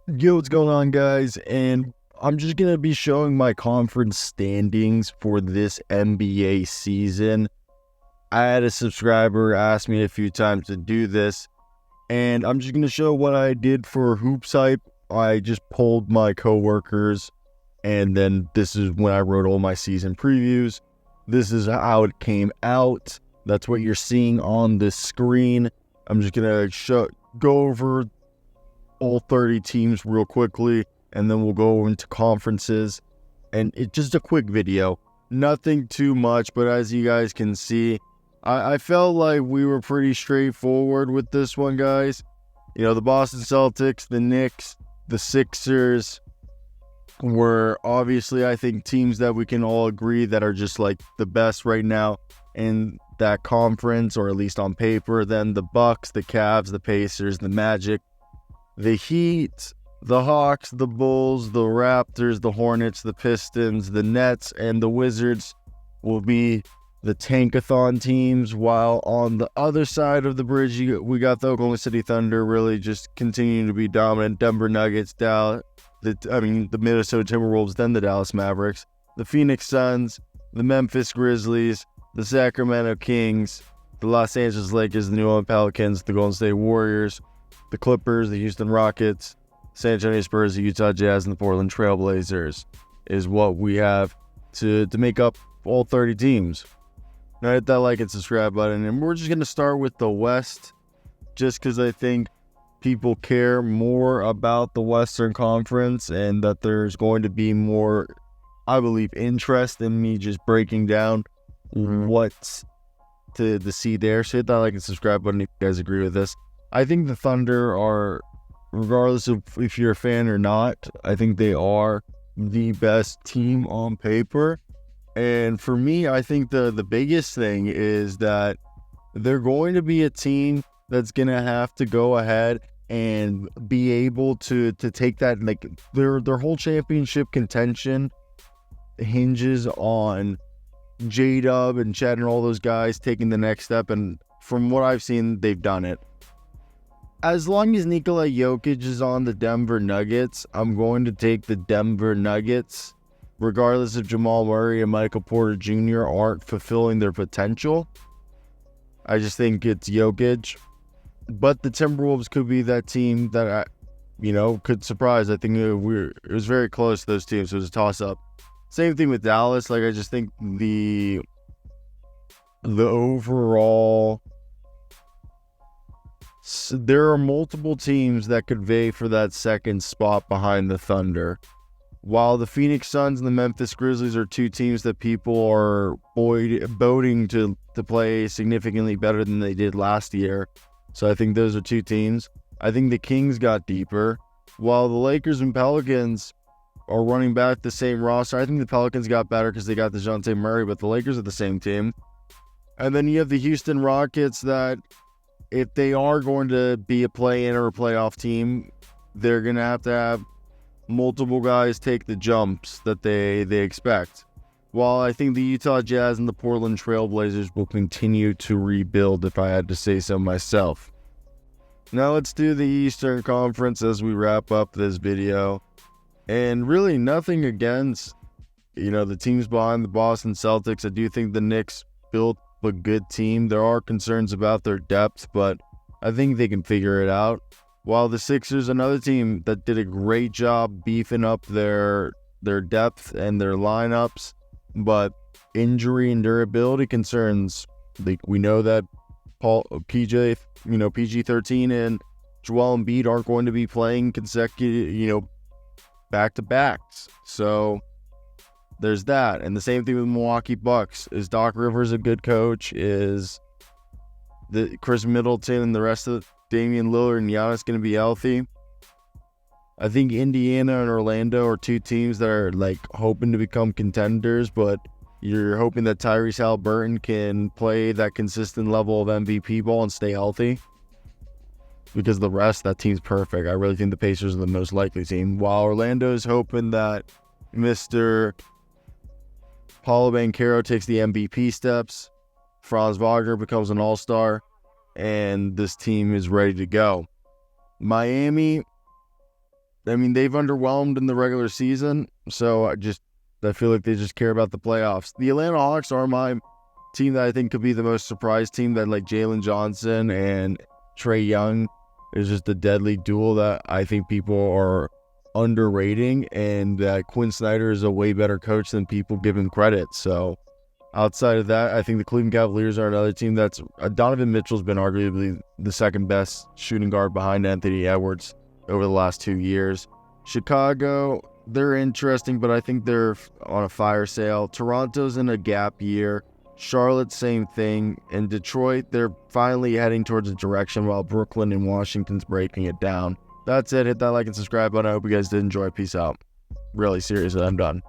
Yo, what's going on, guys? And I'm just going to be showing my conference standings for this NBA season. I had a subscriber ask me a few times to do this, and I'm just going to show what I did for Hoops Hype. I just polled my coworkers, and then this is when I wrote all my season previews. This is how it came out. That's what you're seeing on the screen. I'm just going to go over all 30 teams real quickly, and then we'll go into conferences. And it's just a quick video, nothing too much, but as you guys can see, I felt like we were pretty straightforward with this one, guys. You know, the Boston Celtics, the Knicks, the Sixers were obviously, I think, teams that we can all agree that are just like the best right now in that conference, or at least on paper. Then the Bucks, the Cavs, the Pacers, the Magic, the Heat, the Hawks, the Bulls, the Raptors, the Hornets, the Pistons, the Nets, and the Wizards will be the tankathon teams, while on the other side of the bridge, we got the Oklahoma City Thunder really just continuing to be dominant. Denver Nuggets, the Minnesota Timberwolves, then the Dallas Mavericks, the Phoenix Suns, the Memphis Grizzlies, the Sacramento Kings, the Los Angeles Lakers, the New Orleans Pelicans, the Golden State Warriors, the Clippers, the Houston Rockets, San Antonio Spurs, the Utah Jazz, and the Portland Trailblazers is what we have to make up all 30 teams. Now hit that like and subscribe button, and we're just going to start with the West, just because I think people care more about the Western Conference, and that there's going to be more, I believe, interest in me just breaking down what's to see there. So hit that like and subscribe button if you guys agree with this. I think the Thunder are, regardless of if you're a fan or not, I think they are the best team on paper. And for me, I think the biggest thing is that they're going to be a team that's going to have to go ahead and be able to take that, like their whole championship contention hinges on J-Dub and Chet and all those guys taking the next step. And from what I've seen, they've done it. As long as Nikola Jokic is on the Denver Nuggets, I'm going to take the Denver Nuggets, regardless if Jamal Murray and Michael Porter Jr. aren't fulfilling their potential. I just think it's Jokic. But the Timberwolves could be that team that could surprise. I think it was very close to those teams. So it was a toss-up. Same thing with Dallas. Like, I just think the overall, there are multiple teams that could vie for that second spot behind the Thunder. While the Phoenix Suns and the Memphis Grizzlies are two teams that people are voting to play significantly better than they did last year. So I think those are two teams. I think the Kings got deeper. While the Lakers and Pelicans are running back the same roster, I think the Pelicans got better because they got DeJounte Murray, but the Lakers are the same team. And then you have the Houston Rockets that, if they are going to be a play-in or a playoff team, they're going to have multiple guys take the jumps that they expect. While I think the Utah Jazz and the Portland Trailblazers will continue to rebuild, if I had to say so myself. Now let's do the Eastern Conference as we wrap up this video. And really nothing against, the teams behind the Boston Celtics. I do think the Knicks built a good team. There are concerns about their depth, but I think they can figure it out. While the Sixers, another team that did a great job beefing up their depth and their lineups, but injury and durability concerns. We know that PG-13 and Joel Embiid aren't going to be playing consecutive, back-to-backs. So there's that. And the same thing with Milwaukee Bucks. Is Doc Rivers a good coach? Is the Chris Middleton and the rest of Damian Lillard and Giannis going to be healthy? I think Indiana and Orlando are two teams that are hoping to become contenders, but you're hoping that Tyrese Haliburton can play that consistent level of MVP ball and stay healthy. Because the rest, that team's perfect. I really think the Pacers are the most likely team. While Orlando is hoping that Mr. Paolo Banchero takes the MVP steps, Franz Wagner becomes an all-star, and this team is ready to go. Miami, I mean, they've underwhelmed in the regular season, so I feel like they just care about the playoffs. The Atlanta Hawks are my team that I think could be the most surprise team, that like Jalen Johnson and Trae Young is just a deadly duel that I think people are underrating, and that Quinn Snyder is a way better coach than people give him credit. So outside of that, I think the Cleveland Cavaliers are another team that's Donovan Mitchell's been arguably the second best shooting guard behind Anthony Edwards over the last 2 years. Chicago, they're interesting, but I think they're on a fire sale. Toronto's in a gap year. Charlotte, same thing. And Detroit, they're finally heading towards a direction, while Brooklyn and Washington's breaking it down. That's it. Hit that like and subscribe button. I hope you guys did enjoy. Peace out. Really, seriously, I'm done.